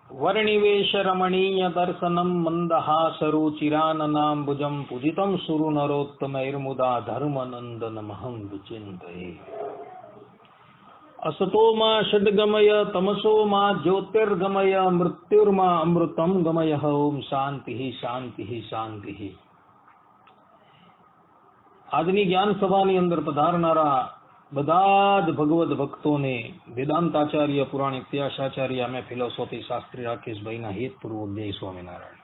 वर्णिवेश रमणीय दर्शनम मंदहासरुचिराननाम्बुजं पूजितं सुरु नरोत्तमैर्मुदा धर्मनंदनमहं विचिन्तये। असतो मा षड्गमय तमसो मा ज्योतिर्गमय मृत्युर्मा अमृतं गमय। ओम शांति शांति शांति। આજની જ્ઞાન સભાની અંદર પધારનારા બધા જ ભગવદ ભક્તોને વેદાંતાચાર્ય પુરાણ ઇતિહાસાચાર્ય અમે ફિલોસોફી શાસ્ત્રી રાકેશભાઈના હેતપૂર્વક જય સ્વામિનારાયણ।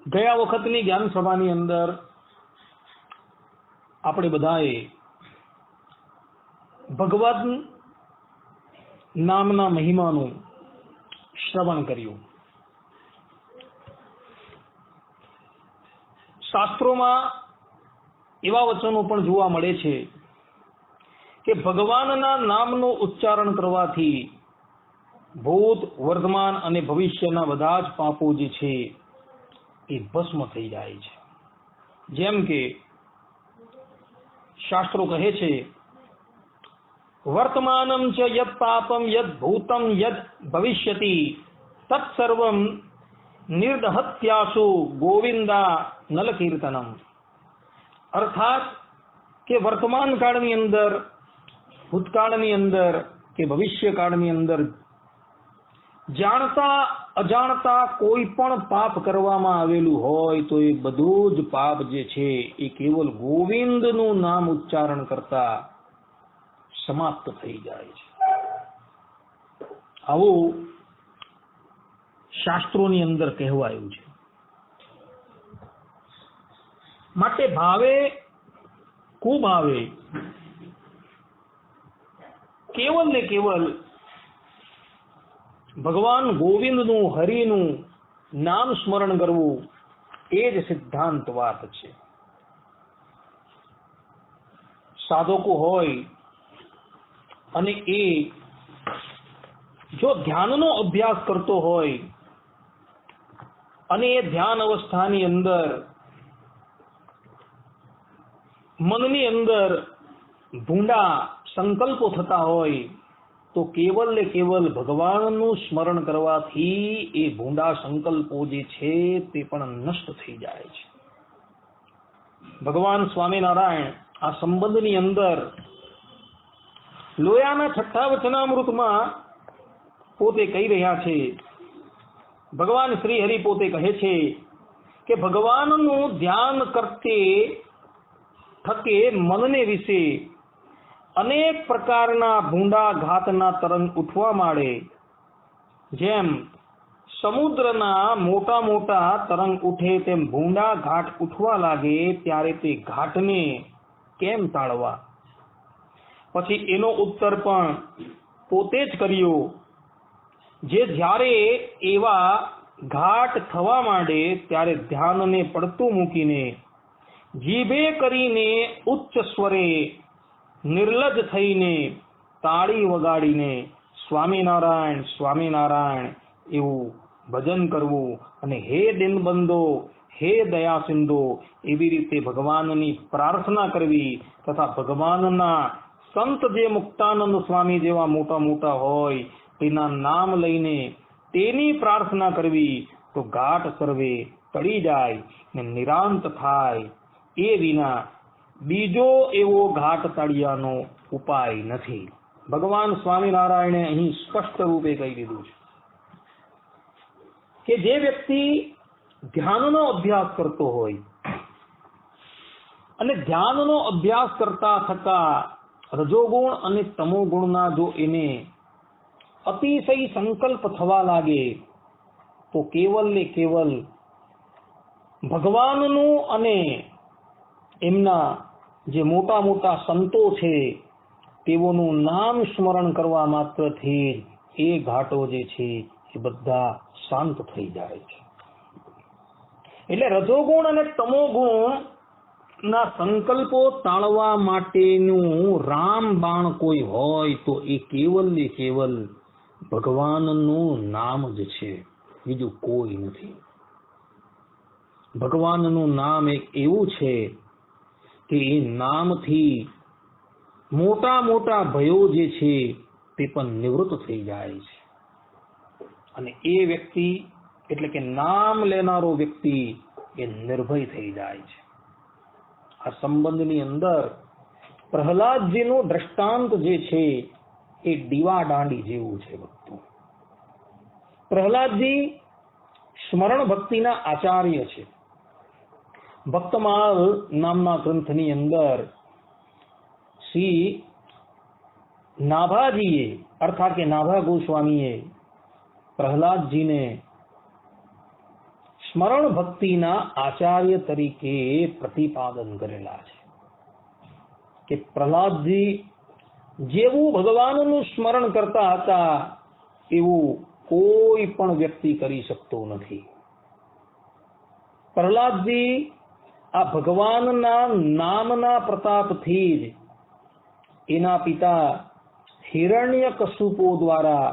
ગયા વખતની જ્ઞાન સભાની અંદર આપણે બધાએ ભગવાન નામના મહિમાનું શ્રવણ કર્યું। શાસ્ત્રોમાં એવા વચનો પણ જોવા મળે છે કે ભગવાનના નામનું ઉચ્ચારણ કરવાથી ભૂત વર્તમાન અને ભવિષ્યના બધા જ પાપો જે છે એ ભસ્મ થઈ જાય છે। જેમ કે શાસ્ત્રો કહે છે વર્તમાનમ ચ યત પાપમ યત ભૂતમ યત ભવિષ્યતિ તત્સર્વમ निर्दहत्यासु गोविंदा नल कीर्तनम। अर्थात के वर्तमान काल ની અંદર ભૂતકાળ ની અંદર કે ભવિષ્ય કાળ ની અંદર જાણતા અજાણતા કોઈ પણ પાપ કરવામાં આવેલું હોય તો એ બધું જ પાપ જે છે એ કેવલ ગોવિંદનું નામ ઉચ્ચારણ કરતા સમાપ્ત થઈ જાય છે। આવું શાસ્ત્રોની અંદર કહેવાયું છે। માટે ભાવે કુભાવે કેવલ ને કેવલ ભગવાન ગોવિંદનું હરિનું નામ સ્મરણ કરવું એ જ સિદ્ધાંત વાત છે। સાધકો હોય અને એ જો ધ્યાનનો અભ્યાસ કરતો હોય અને એ ધ્યાન અવસ્થાની અંદર મનની અંદર ભૂંડા સંકલ્પો થતા હોય તો કેવલ ને કેવલ ભગવાનનું સ્મરણ કરવાથી એ ભૂંડા સંકલ્પો જે છે તે પણ નષ્ટ થઈ જાય છે। ભગવાન સ્વામિનારાયણ આ સંબંધની અંદર લોયાના છઠ્ઠા વચનામૃતમાં પોતે કહી રહ્યા છે। ભગવાન શ્રી હરિ પોતે કહે છે કે ભગવાનનું ધ્યાન કરતે થકે મનને વિશે અનેક પ્રકારના ભૂંડા ઘાતના તરંગ ઉઠવા માંડે। જેમ સમુદ્રના મોટા મોટા તરંગ ઉઠે તેમ ભૂંડા ઘાટ ઉઠવા લાગે ત્યારે તે ઘાટને કેમ ટાળવા। પછી એનો ઉત્તર પણ પોતે જ કર્યો જે જ્યારે એવા ઘાટ થવા માંડે ત્યારે ધ્યાનને પડતું મૂકીને જીભે કરીને ઉચ્ચ સ્વરે નિર્લજ થઈને તાળી વગાડીને સ્વામિનારાયણ સ્વામિનારાયણ એવું ભજન કરવું અને હે દિનબંધો હે દયા સિંધો એવી રીતે ભગવાનની પ્રાર્થના કરવી તથા ભગવાનના સંત જે મુક્તાનંદ સ્વામી જેવા મોટા મોટા હોય તેના નામ લઈને તેની પ્રાર્થના કરવી તો ઘાટ સર્વે ટળી જાય ને નિરાંત થાય। એ વિના બીજો એવો ઘાટ તાળિયાનો ઉપાય નથી। ભગવાન સ્વામિનારાયણે અહીં સ્પષ્ટ રૂપે કહી દીધું છે કે જે વ્યક્તિ ધ્યાનનો અભ્યાસ કરતો હોય અને ધ્યાનનો અભ્યાસ કરતા થતા રજોગુણ અને તમોગુણના જો એને अतिशय संकल्प थवा लागे तो केवल ने केवल भगवाननु अने एमना जे मोटा मोटा संतो छे तेवोनु नाम स्मरण करवा मात्रथी ए घाटो जे छे ए बधा शांत थई जाय छे। एटले रजोगुण अने तमोगुण ना संकल्पो टाळवा माटेनु रामबाण कोई होय तो ए केवल ने केवल ભગવાનનું નામ જ છે, બીજું કોઈ નથી। ભગવાનનું નામ એક એવું છે કે એ નામથી મોટા મોટા ભયો જે છે તે પણ નિવૃત્ત થઈ જાય છે. અને એ વ્યક્તિ એટલે કે નામ લેનારો વ્યક્તિ એ નિર્ભય થઈ જાય છે. આ સંબંધની અંદર પ્રહલાદજીનું દ્રષ્ટાંત જે છે એ દીવા દાંડી જેવું છે. ભક્તો, પ્રહલાદજી સ્મરણ ભક્તિના આચાર્ય છે. ભક્તમાલ નામના ગ્રંથની અંદર શ્રી નાભાજીએ અર્થાત કે નાભા ગોસ્વામીએ પ્રહલાદજીને સ્મરણ ભક્તિના આચાર્ય તરીકે પ્રતિપાદન કરેલા છે કે પ્રહલાદજી જેવું ભગવાનનું સ્મરણ કરતા હતા એવું કોઈ પણ વ્યક્તિ કરી શકતો નથી. પ્રહલાદજી આ ભગવાનના નામના પ્રતાપથી જ એના પિતા હિરણ્યકશુપુ દ્વારા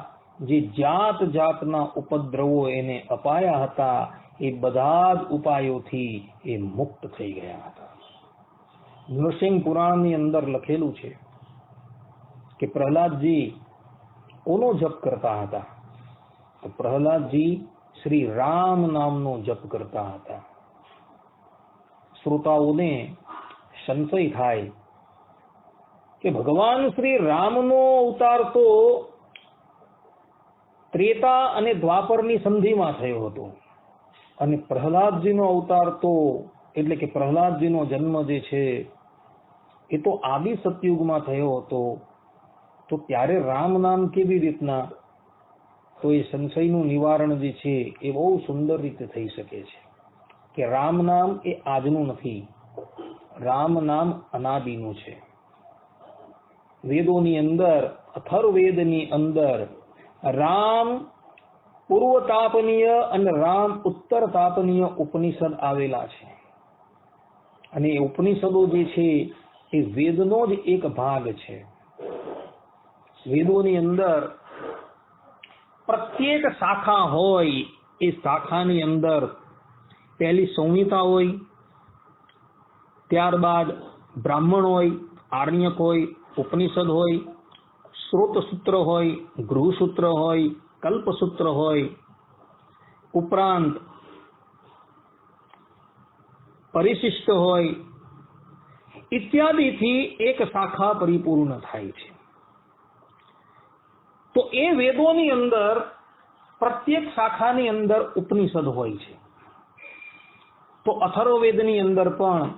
જે જાત જાતના ઉપદ્રવો એને અપાયા હતા એ બધા જ ઉપાયોથી એ મુક્ત થઈ ગયા હતા. નૃસિંહ પુરાણની અંદર લખેલું છે કે પ્રહલાદજી કોનો જપ કરતા હતા? તો પ્રહલાદજી શ્રી રામ નામનો જપ કરતા હતા. શ્રોતાઓને સંશય થાય કે ભગવાન શ્રી રામનો અવતાર તો ત્રેતા અને દ્વાપરની સંધિમાં થયો હતો અને પ્રહલાદજીનો અવતાર તો એટલે કે પ્રહલાદજીનો જન્મ જે છે એ તો આદિ સતયુગમાં થયો હતો. તો ત્યારે રામ નામ કેવી રીતના? તો એ સંશયનું નિવારણ જે છે એ બહુ સુંદર રીતે થઈ શકે છે કે રામ નામ એ આજનું નથી, રામ નામ અનાદિનું છે. વેદોની અંદર અથર્વવેદની અંદર રામ પૂર્વ તાપનીય અને રામ ઉત્તર તાપનીય ઉપનિષદ આવેલા છે અને એ ઉપનિષદો જે છે એ વેદનો જ એક ભાગ છે. વેદોની અંદર પ્રત્યેક શાખા હોય એ શાખાની અંદર પહેલી સંહિતા હોય, ત્યારબાદ બ્રાહ્મણ હોય, આરણ્યક હોય, ઉપનિષદ હોય, શ્રોતસૂત્ર હોય, ગૃહસૂત્ર હોય, કલ્પસૂત્ર હોય, ઉપરાંત પરિશિષ્ટ હોય ઇત્યાદિથી એક શાખા પરિપૂર્ણ થાય છે. તો એ વેદોની અંદર પ્રત્યેક શાખાની અંદર ઉપનિષદ હોય છે. તો અથર્વવેદની અંદર પણ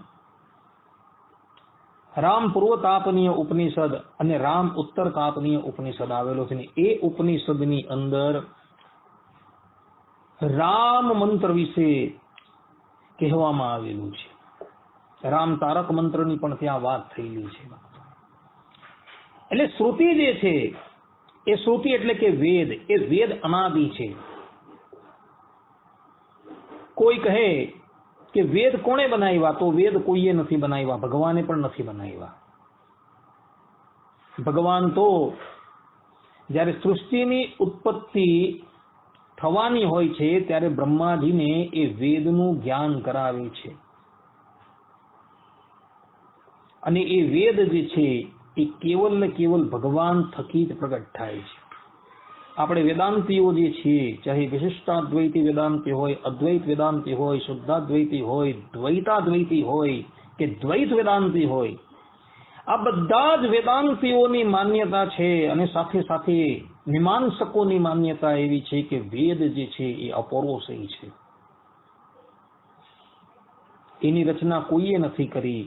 રામ પૂર્વ તાપનીય ઉપનિષદ અને રામ ઉત્તર તાપનીય ઉપનિષદ આવેલો છે ને એ ઉપનિષદની અંદર રામ મંત્ર વિશે કહેવામાં આવેલું છે. રામ તારક મંત્રની પણ ત્યાં વાત થયેલી છે. એટલે શ્રુતિ જે છે એ શ્રુતિ એટલે કે વેદ, એ વેદ અનાદિ છે. કોઈ કહે કે વેદ કોણે બનાવ્યા? તો વેદ કોઈએ નથી બનાવ્યા, ભગવાને પણ નથી બનાવ્યા. ભગવાન તો જ્યારે સૃષ્ટિની ઉત્પત્તિ થવાની હોય છે ત્યારે બ્રહ્માજીને એ વેદનું જ્ઞાન કરાવે છે અને એ વેદ જે છે એ કેવલ ને કેવલ ભગવાન થકી જ પ્રગટ થાય છે. આપણે વેદાંતિઓ જે છીએ, ચાહે વિશિષ્ટાદ્વૈતી વેદાંતિ હોય, અદ્વૈત વેદાંતિ હોય, શુદ્ધાદ્વૈતી હોય, દ્વૈતાદ્વૈતી હોય કે દ્વૈત વેદાંતિ હોય, આ બધા જ વેદાંતિઓની માન્યતા છે અને સાથે સાથે મીમાંસકોની માન્યતા એવી છે કે વેદ જે છે એ અપૌરુષેય છે. એની રચના કોઈએ નથી કરી.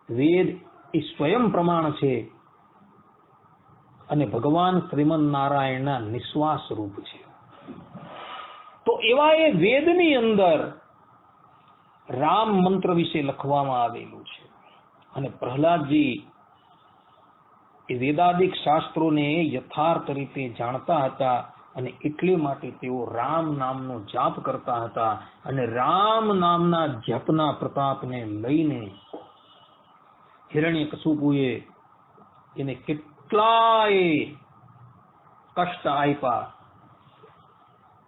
વેદ એ સ્વયં પ્રમાણ છે અને ભગવાન શ્રીમન નારાયણના નિશ્વાસ રૂપ છે. તો એવા એ વેદની અંદર રામ મંત્ર વિશે લખવામાં આવેલું છે અને પ્રહલાદજી એ વેદાદિક શાસ્ત્રોને યથાર્થ રીતે જાણતા હતા અને એટલે માટે તેઓ રામ નામનો જાપ કરતા હતા અને રામ નામના જપના પ્રતાપને લઈને હિરણ્યકશુપુએ એને કેટલાય કષ્ટ આપ્યા.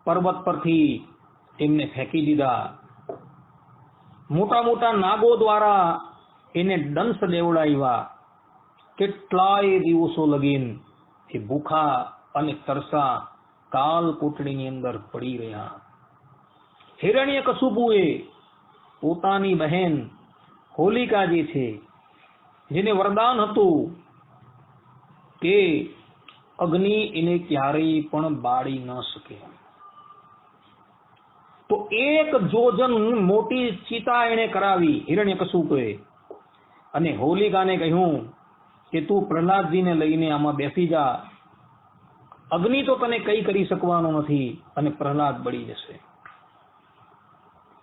પર્વત પરથી એમને ફેંકી દીધા. મોટા મોટા નાગો દ્વારા એને દંશ દેવડાવ્યા. કેટલાય દિવસો લગીન કે ભૂખા અને તરસા કાલ કોટડીની અંદર પડી રહ્યા. હિરણ્યકશુપુએ પોતાની બહેન હોલિકા જે છે, જેને વરદાન હતું કે અગ્નિ એને ક્યારેય પણ બાળી ન શકે, તો 1 જોજન મોટી ચિતા એને કરાવી હિરણ્યકશુપુએ, અને હોલિકાને કહ્યું કે તું પ્રહલાદજીને લઈને આમાં બેસી જા, અગ્નિ તો તને કઈ કરી શકવાનો નથી અને પ્રહલાદ બળી જશે.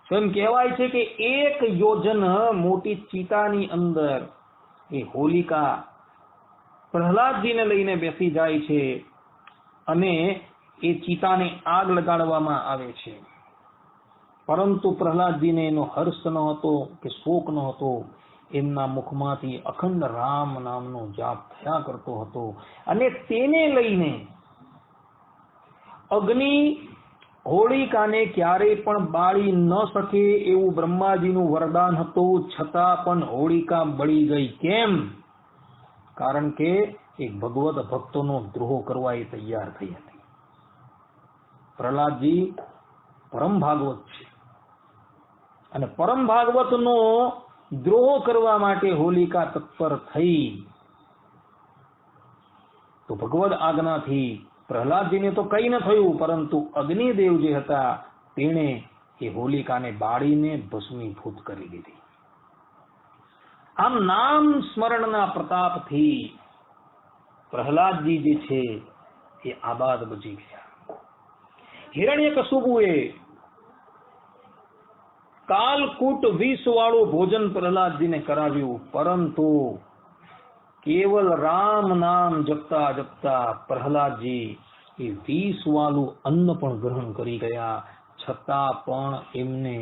તો એમ કહેવાય છે કે 1 યોજન મોટી ચિતાની અંદર એ હોલિકા પ્રહલાદજીને લઈને બેસી જાય છે અને એ ચિતાને આગ લગાડવામાં આવે છે. પરંતુ પ્રહલાદજીને એનો હર્ષ ન હતો કે શોક ન હતો. એમના મુખમાંથી અખંડ રામ નામનો જાપ થયા કરતો હતો, અને તેને લઈને અગ્નિ હોલિકાને ક્યારેય પણ બાળી ન શકે એવું બ્રહ્માજીનું વરદાન હતું. છતાં પણ હોલિકા બળી ગઈ. કેમ? કારણ કે એક ભગવત ભક્તોનો દ્રોહ કરવા એ તૈયાર થઈ હતી. પ્રહલાદજી પરમ ભાગવત છે, અને પરમ ભાગવતનો દ્રોહ કરવા માટે હોલિકા તત્પર થઈ. તો ભગવદ આજ્ઞાથી પ્રહલાદજીને તો કઈ ન થયું, પરંતુ અગ્નિદેવ જે હતા તેણે એ હોલિકાને બાળીને ભસ્મીભૂત કરી દીધી. આમ નામ સ્મરણના પ્રતાપથી પ્રહલાદજી જે છે એ આબાદ બચી ગયા. હિરણ્યકશુપુએ કાલકૂટ વિષ વાળું ભોજન પ્રહલાદજીને કરાવ્યું, પરંતુ કેવલ રામ નામ જપતા જપતા પ્રહલાદજી એ વિષ વાળું અન્ન પણ ગ્રહણ કરી ગયા. છતાં પણ એમને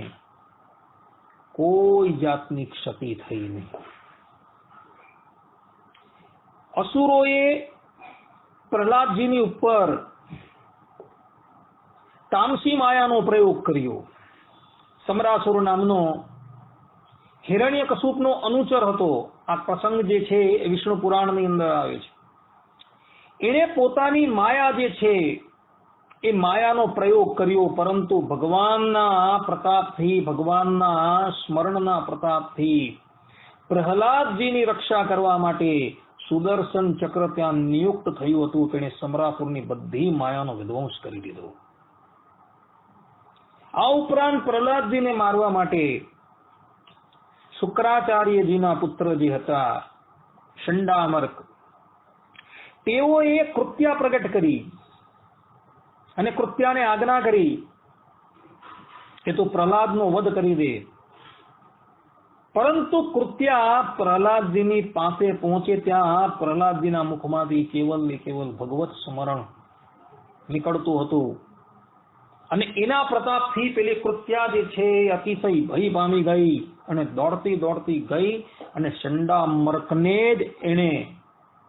કોઈ જાતની ક્ષતિ થઈ નહીં. અસુરોએ પ્રહલાદજીની ઉપર તામસી માયાનો પ્રયોગ કર્યો. સમરાસુર નામનો હિરણ્યકશુપનો અનુચર હતો. આ પ્રસંગ જે છે એ વિષ્ણુ પુરાણની અંદર આવે છે. એણે પોતાની માયા જે છે એ માયાનો પ્રયોગ કર્યો, પરંતુ ભગવાનના પ્રતાપથી, ભગવાનના સ્મરણના પ્રતાપથી પ્રહલાદજીની રક્ષા કરવા માટે સુદર્શન ચક્ર ત્યાં નિયુક્ત થયું હતું. તેણે સમરાસુરની બધી માયાનો વિધ્વંસ કરી દીધો. આ ઉપરાંત પ્રહલાદજીને મારવા માટે શુક્રાચાર્યજીના પુત્ર જે હતા શંડામર્ક, તેઓએ કૃત્યા પ્રગટ કરી અને કૃત્યાને આજ્ઞા કરી કે તું પ્રહલાદનો વધ કરી દે. પરંતુ કૃત્યા પ્રહલાદજીની પાસે પહોંચે ત્યાં પ્રહલાદજીના મુખમાંથી કેવલ ને કેવલ ભગવત સ્મરણ નીકળતું હતું, અને એના પ્રતાપથી પેલી કૃત્યા જે છે અતિશય ભય પામી ગઈ અને દોડતી દોડતી ગઈ અને શંડામર્કને જ એને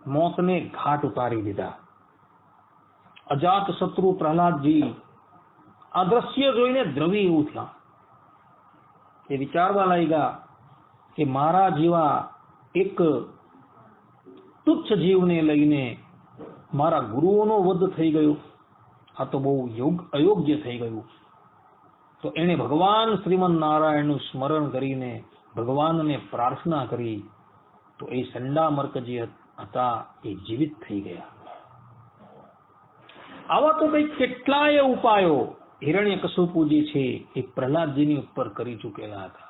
મોતને ઘાટ ઉતારી દીધા. અજાત શત્રુ પ્રહલાદજી આ દ્રશ્ય જોઈને દ્રવી એવું થયા. એ વિચારવા લાગ્યા કે મારા જેવા એક તુચ્છ જીવને લઈને મારા ગુરુઓનો વધ થઈ ગયો, આ તો બહુ અયોગ્ય થઈ ગયું. તો એને ભગવાન શ્રીમન નારાયણનું સ્મરણ કરીને ભગવાનને પ્રાર્થના કરી, તો એ શંડામર્ક જે હતા એ જીવિત થઈ ગયા. આવા તો કઈ કેટલાય ઉપાયો હિરણ્યકશુપુ જે છે એ પ્રહલાદજીની ઉપર કરી ચૂકેલા હતા,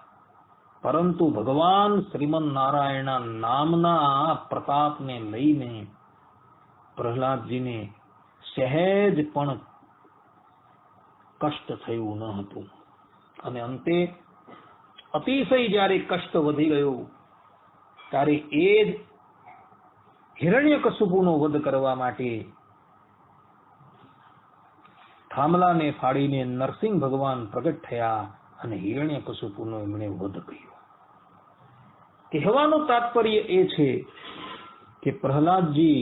પરંતુ ભગવાન શ્રીમન નારાયણના નામના પ્રતાપને લઈને પ્રહલાદજીને સહેજ પણ કષ્ટ થયું ન હતું. અને અંતે અતિશય જ્યારે કષ્ટ વધી ગયું ત્યારે એ જ હિરણ્યકશુપુનો વધ કરવા માટે થાંભલાને ફાડીને નરસિંહ ભગવાન પ્રગટ થયા અને હિરણ્યકશુપુનો એમણે વધ કર્યો. કહેવાનું તાત્પર્ય એ છે કે પ્રહલાદજી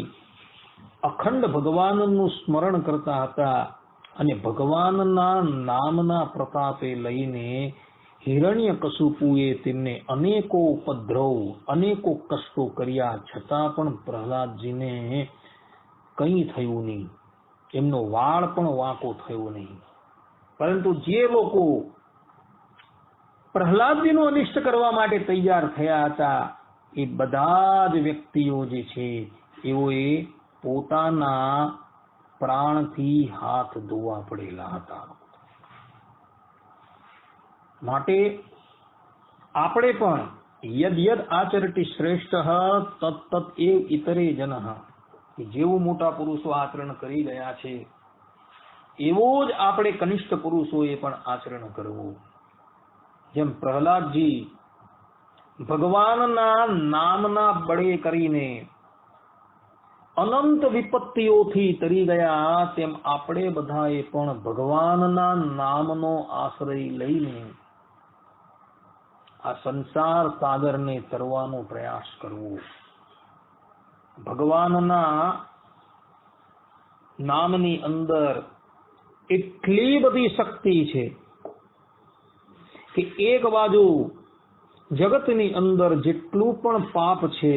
અખંડ ભગવાનનું સ્મરણ કરતા હતા, અને ભગવાનના નામના પ્રતાપે લઈને હિરણ્યકશુપુએ તેમને અનેકો ઉપદ્રવ, અનેકો કષ્ટો કર્યા, છતાં પણ પ્રહલાદજીને કંઈ થયું નહીં, એમનો વાળ પણ વાંકો થયો નહીં. પરંતુ જે લોકો પ્રહલાદજીનું અનિષ્ટ કરવા માટે તૈયાર થયા હતા એ બધા જ વ્યક્તિઓ જે છે એઓએ પોતાના પ્રાણથી હાથ ધોવા પડેલા હતા. માટે આપણે પણ યદ યદ આચરતિ શ્રેષ્ઠ તત્ એવ ઇતરે જનઃ, જેવું મોટા પુરુષો આચરણ કરી ગયા છે એવું જ આપણે કનિષ્ઠ પુરુષોએ પણ આચરણ કરવું. જેમ પ્રહલાદજી ભગવાનના નામના બળે કરીને અનંત વિપત્તિઓથી તરી ગયા, તેમ આપણે બધાએ પણ ભગવાનના નામનો આશ્રય લઈને આ સંસાર સાગરને તરવાનો પ્રયાસ કરવો. ભગવાનના નામની અંદર એટલી બધી શક્તિ છે કે એક બાજુ જગતની અંદર જેટલું પણ પાપ છે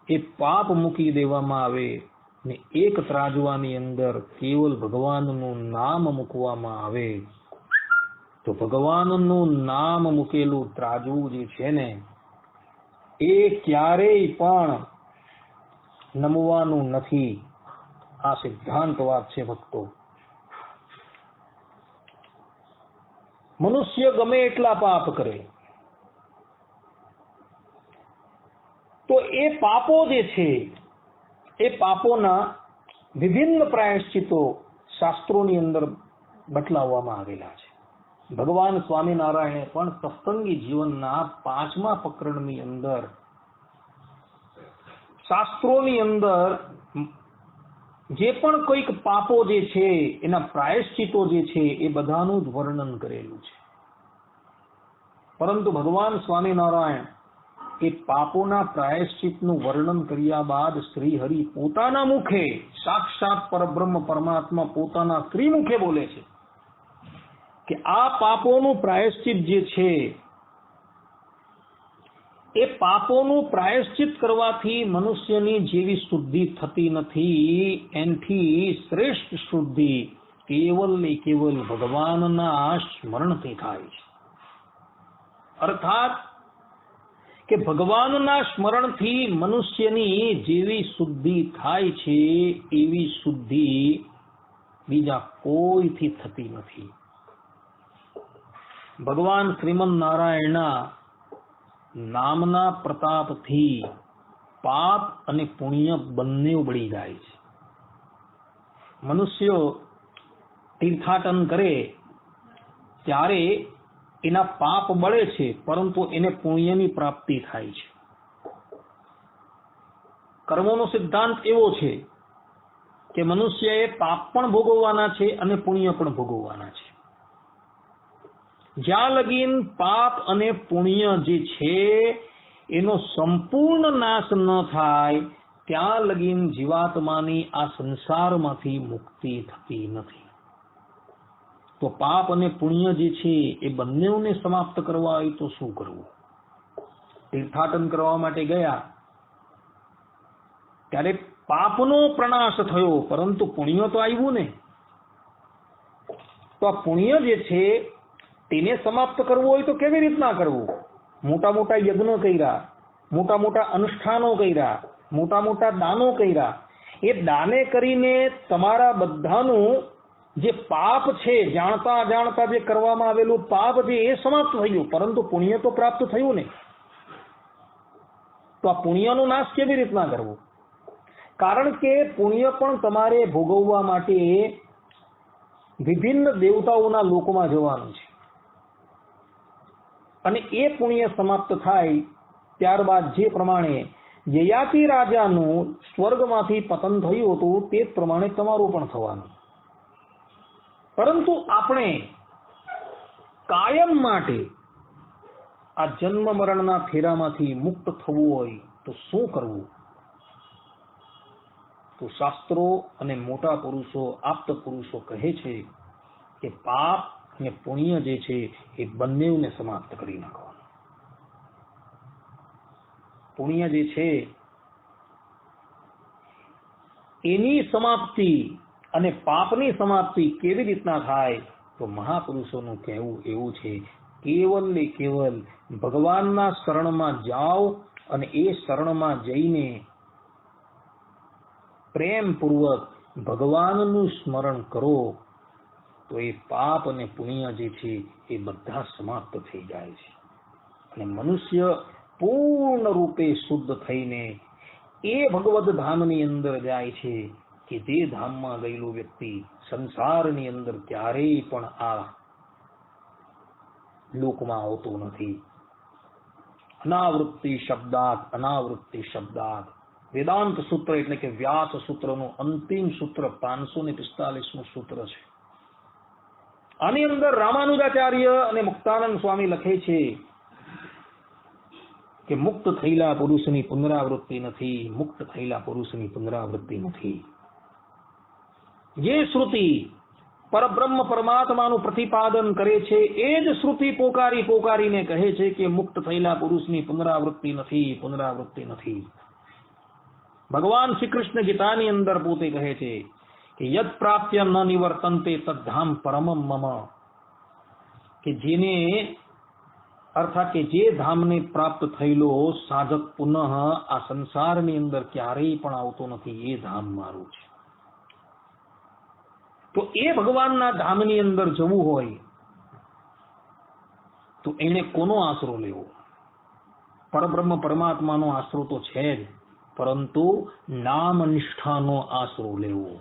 એ પાપ મૂકી દેવામાં આવે ને એક ત્રાજવાની અંદર કેવલ ભગવાનનું નામ મૂકવામાં આવે તો ભગવાનનું નામ મૂકેલું ત્રાજવું જે છે ને એ ક્યારેય પણ નમવાનું નથી. આ સિદ્ધાંત વાત છે ભક્તો. મનુષ્ય ગમે એટલા પાપ કરે તો એ પાપો જે છે એ પાપોના વિભિન્ન પ્રાયશ્ચિતો શાસ્ત્રોની અંદર બતલાવવામાં આવેલા છે. ભગવાન સ્વામિનારાયણે પણ સત્સંગી જીવનના 5મા પ્રકરણની અંદર શાસ્ત્રોની અંદર જે પણ કોઈક પાપો જે છે એના પ્રાયશ્ચિતો જે છે એ બધાનું જ વર્ણન કરેલું છે. પરંતુ ભગવાન સ્વામિનારાયણ એ પાપોના પ્રાયશ્ચિતનું વર્ણન કર્યા બાદ શ્રી હરિ પોતાના મુખે સાક્ષાત પરબ્રહ્મ પરમાત્મા પોતાના શ્રીમુખે બોલે છે કે આ પાપોનું પ્રાયશ્ચિત જે છે એ પાપોનું પ્રાયશ્ચિત કરવાથી મનુષ્યની જેવી શુદ્ધિ થતી નથી, એનથી શ્રેષ્ઠ શુદ્ધિ કેવલ ને કેવલ ભગવાનના સ્મરણથી થાય છે. અર્થાત કે ભગવાનના સ્મરણથી મનુષ્યની જેવી શુદ્ધિ થાય છે એવી શુદ્ધિ બીજા કોઈથી થતી નથી. ભગવાન શ્રીમન નારાયણના નામના પ્રતાપથી પાપ અને પુણ્ય બંને બળી જાય છે. મનુષ્યો તીર્થાટન કરે ત્યારે એના પાપ બળે છે પરંતુ એને પુણ્યની પ્રાપ્તિ થાય છે. કર્મોનો સિદ્ધાંત એવો છે કે મનુષ્યએ પાપ પણ ભોગવવાના છે અને પુણ્ય પણ ભોગવવાના છે. જ્યાં લગીન પાપ અને પુણ્ય જે છે એનો સંપૂર્ણ નાશ ન થાય ત્યાં લગીન જીવાત્માની આ સંસારમાંથી મુક્તિ થતી નથી. તો પાપ અને પુણ્ય જે છે એ બંનેને સમાપ્ત કરવા હોય તો શું કરવું? તીર્થાટન કરવા માટે ગયા ત્યારે પાપનો પ્રનાશ થયો પરંતુ પુણ્ય તો આવ્યું ને. તો આ પુણ્ય જે છે તેને સમાપ્ત કરવું હોય તો કેવી રીતના કરવું? મોટા મોટા યજ્ઞ કર્યા, મોટા મોટા અનુષ્ઠાનો કર્યા, મોટા મોટા દાનો કર્યા. એ દાને કરીને તમારા બધાનું જે પાપ છે જાણતા અજાણતા જે કરવામાં આવેલું પાપ છે એ સમાપ્ત થયું પરંતુ પુણ્ય તો પ્રાપ્ત થયું ને. તો આ પુણ્યનો નાશ કેવી રીતના કરવો? કારણ કે પુણ્ય પણ તમારે ભોગવવા માટે વિભિન્ન દેવતાઓના લોકમાં જવાનું છે અને એ પુણ્ય સમાપ્ત થાય ત્યારબાદ જે પ્રમાણે યયાતિ રાજાનું સ્વર્ગમાંથી પતન થયું હતું તે જ પ્રમાણે તમારું પણ થવાનું. પરંતુ આપણે કાયમ માટે આ જન્મ મરણના ફેરામાંથી મુક્ત થવું હોય તો શું કરવું? તો શાસ્ત્રો અને મોટા પુરુષો આપ્ત પુરુષો કહે છે કે પાપ અને પુણ્ય જે છે એ બંનેને સમાપ્ત કરી નાખવાનું. પુણ્ય જે છે એની સમાપ્તિ અને પાપની સમાપ્તિ કેવી રીતના થાય? તો મહાપુરુષોનું કહેવું એવું છે, કેવલ ને કેવલ ભગવાનના શરણમાં જાઓ અને એ શરણમાં જઈને પ્રેમપૂર્વક ભગવાનનું સ્મરણ કરો તો એ પાપ અને પુણ્ય જે છે એ બધા સમાપ્ત થઈ જાય છે અને મનુષ્ય પૂર્ણ રૂપે શુદ્ધ થઈને એ ભગવદ ધામની અંદર જાય છે કે જે ધામમાં ગયેલો વ્યક્તિ સંસારની અંદર ક્યારેય પણ આ લોકમાં આવતો નથી. અનાવૃત્તિ શબ્દાત વેદાંત સૂત્ર એટલે કે વ્યાસ સૂત્રનું અંતિમ સૂત્ર 545મું સૂત્ર છે. આની અંદર રામાનુજાચાર્ય અને મુક્તાનંદ સ્વામી લખે છે કે મુક્ત થયેલા પુરુષની પુનરાવૃત્તિ નથી, મુક્ત થયેલા પુરુષની પુનરાવૃત્તિ નથી. જે શ્રુતિ પરબ્રહ્મ પરમાત્માનું પ્રતિપાદન કરે છે એ જ શ્રુતિ પોકારીને કહે છે કે મુક્ત થયેલા પુરુષની પુનરાવૃત્તિ નથી, પુનરાવૃત્તિ નથી. ભગવાન શ્રી કૃષ્ણ ગીતાની અંદર પોતે કહે છે કે યદ પ્રાપ્ય ન નિવર્તન્તે તદ્ધામ પરમમ મમ, કે જેને અર્થાત કે જે ધામને પ્રાપ્ત થયેલો સાધક પુનઃ આ સંસારની અંદર ક્યારેય પણ આવતો નથી, એ ધામ મારું છે. તો એ ભગવાનના ધામની અંદર જવું હોય તો એને કોનો આશરો લેવો? પરબ્રહ્મ પરમાત્માનો આશરો તો છે જ, પરંતુ નામ નિષ્ઠાનો આશરો લેવો,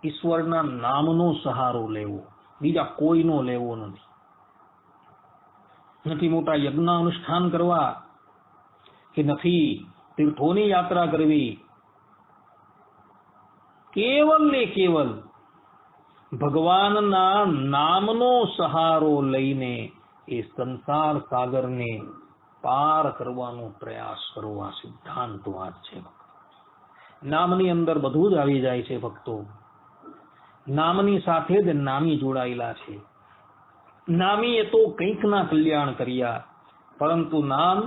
ઈશ્વરના નામનો સહારો લેવો, બીજા કોઈનો લેવો નથી. નથી મોટા યજ્ઞ અનુષ્ઠાન કરવા કે નથી તીર્થોની યાત્રા કરવી. કેવલ ને કેવલ ભગવાનના નામનો સહારો લઈને એ સંસાર સાગરને પાર કરવાનો પ્રયાસ કરો. આ સિદ્ધાંત વાત છે. નામની અંદર બધું જ આવી જાય છે ભક્તો. નામની સાથે જ નામી જોડાયેલા છે. નામી એ તો કંઈક ના કલ્યાણ કર્યા, પરંતુ નામ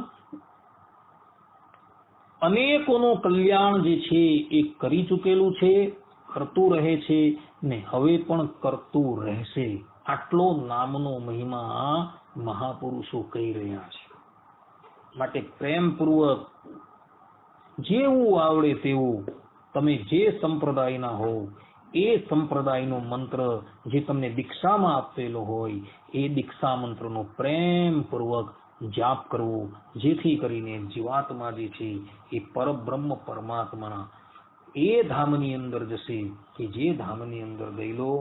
અનેકોનું કલ્યાણ જે છે એ કરી ચૂકેલું છે, કરતું રહે છે ને હવે પણ કરતું રહેશે. આટલો નામનો મહિમા મહાપુરુષો કહી રહ્યા છે. માટે પ્રેમપૂર્વક જેવું આવડે તેવું તમે જે સંપ્રદાયના હો એ સંપ્રદાયનો મંત્ર જે તમને દીક્ષામાં આપેલો હોય એ દીક્ષા મંત્રનો પ્રેમપૂર્વક જાપ કરવો, જેથી કરીને જીવાત્મા જે છે એ પરબ્રહ્મ પરમાત્માના એ ધામની અંદર જશે કે જે ધામની અંદર ગયેલો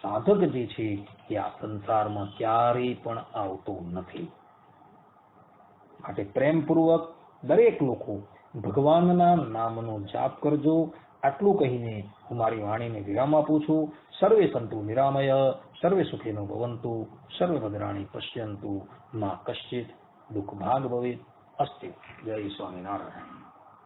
સાધક જે છે એ આ સંસારમાં ક્યારેય પણ આવતો નથી. માટે પ્રેમપૂર્વક દરેક લોકો ભગવાનના નામનો જાપ કરજો. આટલું કહીને હું મારી વાણીને વિરામ આપું છું. સર્વે સંતુ નિરામય, સર્વે સુખીનો ભવંતુ, સર્વે ભદ્રાણી પશ્યંતુ, મા કશ્ચિત દુઃખ ભાગ ભવેત. અસ્તુ. જય સ્વામિનારાયણ.